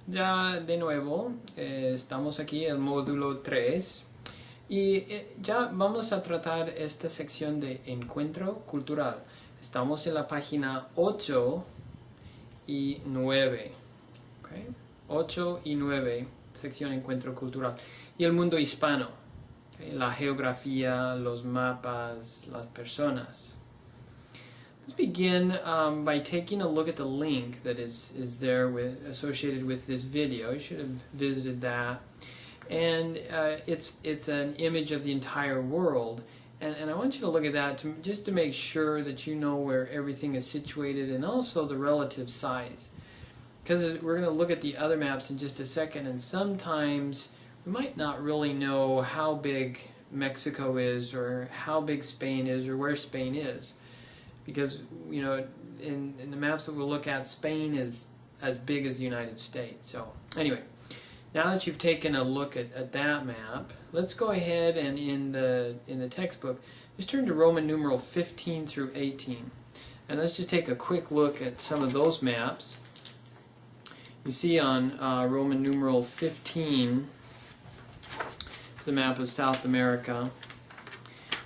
Ya de nuevo, estamos aquí en el módulo 3 y ya vamos a tratar esta sección de encuentro cultural. Estamos en la página 8 y 9. ¿Okay? 8 y 9, sección encuentro cultural. Y el mundo hispano, ¿okay? La geografía, los mapas, las personas. Let's begin by taking a look at the link that is there associated with this video. You should have visited that. And it's an image of the entire world. And I want you to look at that just to make sure that you know where everything is situated and also the relative size. Because we're going to look at the other maps in just a second, and sometimes we might not really know how big Mexico is or how big Spain is or where Spain is. Because, you know, in the maps that we'll look at, Spain is as big as the United States. So, anyway, now that you've taken a look at that map, let's go ahead and in the textbook, just turn to Roman numeral 15 through 18. And let's just take a quick look at some of those maps. You see on Roman numeral 15, it's a map of South America.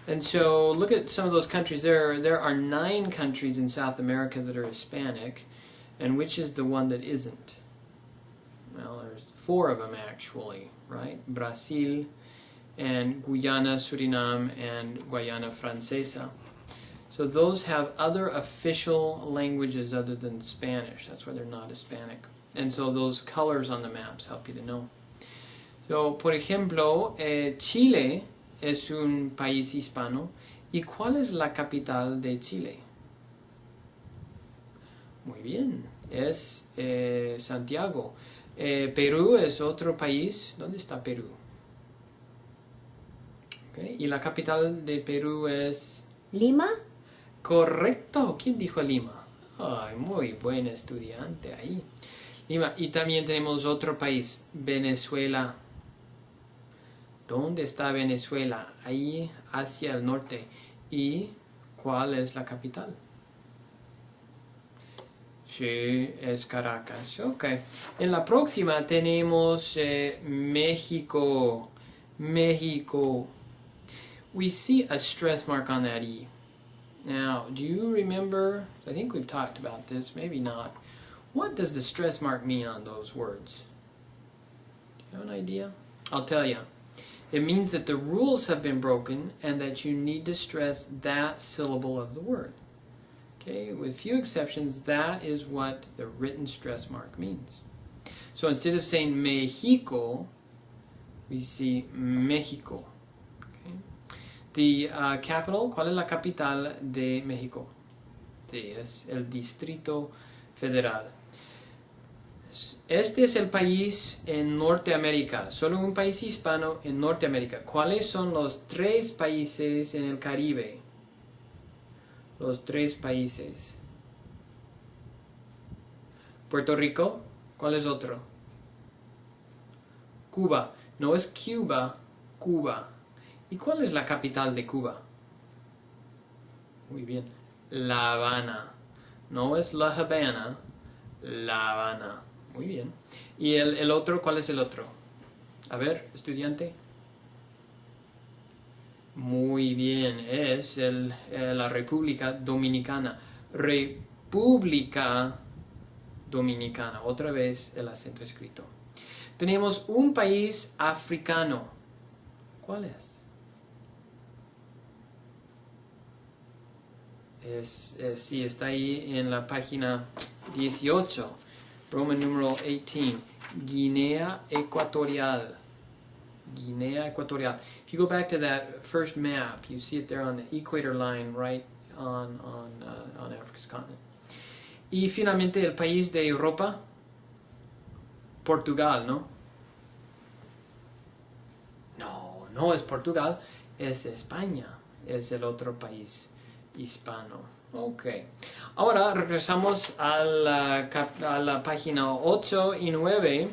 And so look at some of those countries. There are 9 countries in South America that are Hispanic, and which is the one that isn't? Well, there's 4 of them actually, right? Brazil, and Guyana, Suriname, and Guayana Francesa. So those have other official languages other than Spanish. That's why they're not Hispanic. And so those colors on the maps help you to know. So, por ejemplo, Chile es un país hispano. ¿Y cuál es la capital de Chile? Muy bien, es Santiago. Perú es otro país. ¿Dónde está Perú? Okay. ¿Y la capital de Perú es? ¿Lima? Correcto. ¿Quién dijo Lima? Ay, muy buen estudiante ahí. Lima. Y también tenemos otro país, Venezuela. ¿Dónde está Venezuela? Ahí hacia el norte. ¿Y cuál es la capital? Sí, es Caracas. Ok. En la próxima tenemos México. México. We see a stress mark on that E. Now, do you remember? I think we've talked about this, maybe not. What does the stress mark mean on those words? Do you have an idea? I'll tell you. It means that the rules have been broken and that you need to stress that syllable of the word. Okay, with few exceptions, that is what the written stress mark means. So instead of saying Mexico, we see México. Okay. The capital, ¿cuál es la capital de México? Sí, es el Distrito Federal. Este es el país en Norteamérica, solo un país hispano en Norteamérica. ¿Cuáles son los 3 países en el Caribe? Los 3 países. Puerto Rico, ¿cuál es otro? Cuba, no es Cuba, Cuba. ¿Y cuál es la capital de Cuba? Muy bien, La Habana. No es La Habana, La Habana. Muy bien. ¿Y el otro? ¿Cuál es el otro? A ver, estudiante. Muy bien, es la República Dominicana. República Dominicana. Otra vez el acento escrito. Tenemos un país africano. ¿Cuál es? Sí, está ahí en la página 18. Roman numeral 18, Guinea Equatorial. Guinea Equatorial. If you go back to that first map, you see it there on the equator line, right on Africa's continent. Y finalmente el país de Europa, Portugal, ¿no? No es Portugal, es España, es el otro país hispano. Ok, ahora regresamos a la página 8 y 9.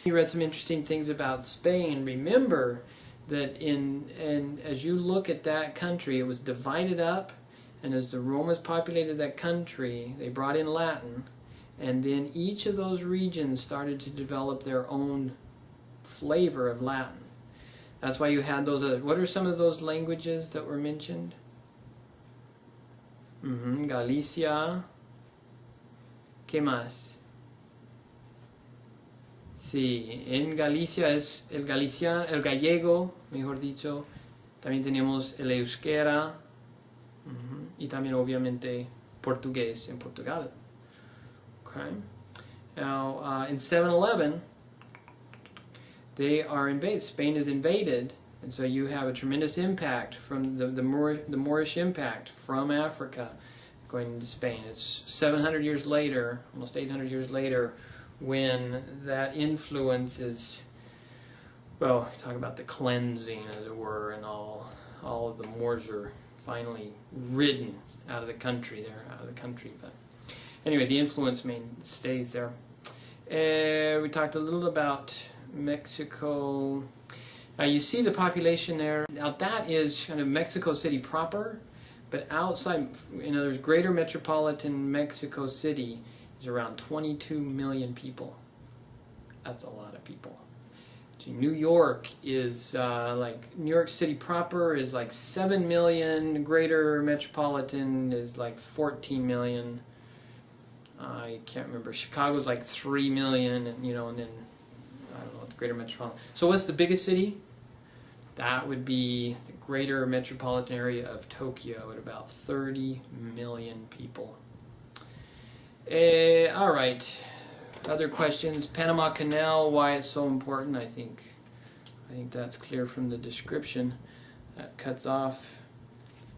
You read some interesting things about Spain. Remember that as you look at that country, it was divided up, and as the Romans populated that country, they brought in Latin, And then each of those regions started to develop their own flavor of Latin. That's why you had those other... What are some of those languages that were mentioned? Galicia. ¿Qué más? Sí, en Galicia es el galiciano, el gallego, mejor dicho. También tenemos el euskera. Y también obviamente portugués en Portugal. Okay. Now, in 7-Eleven, they are invaded. Spain is invaded, and so you have a tremendous impact from the Moorish impact from Africa going into Spain. It's 700 years later, almost 800 years later, when that influence is, well, talk about the cleansing, as it were, and all of the Moors are finally ridden out of the country but anyway, the influence stays there. We talked a little about Mexico. Now you see the population there. Now that is kind of Mexico City proper, but outside, in other words, greater metropolitan Mexico City is around 22 million people. That's a lot of people. New York is like New York City proper is like 7 million. Greater metropolitan is like 14 million. I can't remember. Chicago's like 3 million, and and then I don't know, the greater metropolitan. So what's the biggest city? That would be the greater metropolitan area of Tokyo at about 30 million people. All right. Other questions? Panama Canal, why it's so important? I think that's clear from the description. That cuts off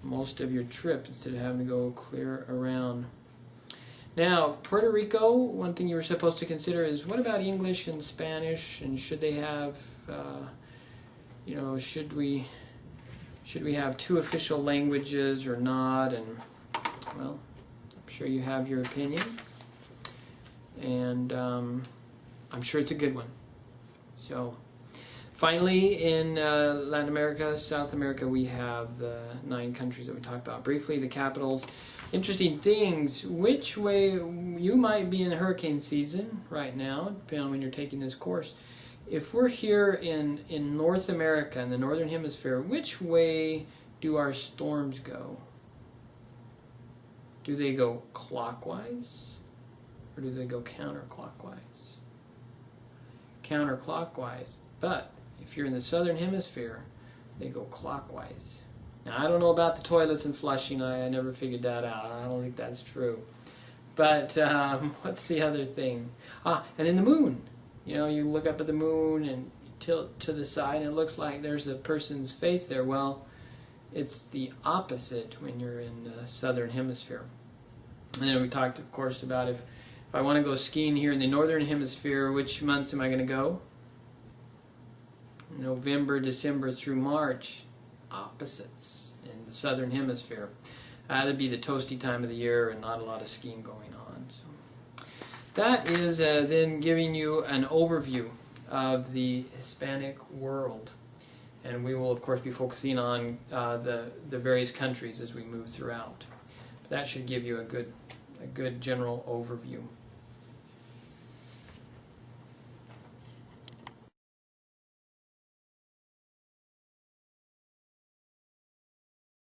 most of your trip instead of having to go clear around. Now, Puerto Rico, one thing you were supposed to consider is, what about English and Spanish, and should they have, should we have 2 official languages or not? And, well, I'm sure you have your opinion. And I'm sure it's a good one. So, finally, in Latin America, South America, we have the 9 countries that we talked about briefly, the capitals. Interesting things, which way you might be in hurricane season right now, depending on when you're taking this course. If we're here in North America, in the Northern Hemisphere, which way do our storms go? Do they go clockwise? Or do they go counterclockwise? Counterclockwise. But if you're in the Southern Hemisphere, they go clockwise. Now, I don't know about the toilets and flushing. I never figured that out. I don't think that's true. But what's the other thing? And in the moon. You look up at the moon and tilt to the side, and it looks like there's a person's face there. Well, it's the opposite when you're in the Southern Hemisphere. And then we talked, of course, about if I want to go skiing here in the Northern Hemisphere, which months am I going to go? November, December through March. Opposites in the Southern Hemisphere. That'd be the toasty time of the year and not a lot of skiing going on. So that is then giving you an overview of the Hispanic world. And we will, of course, be focusing on the various countries as we move throughout. But that should give you a good general overview.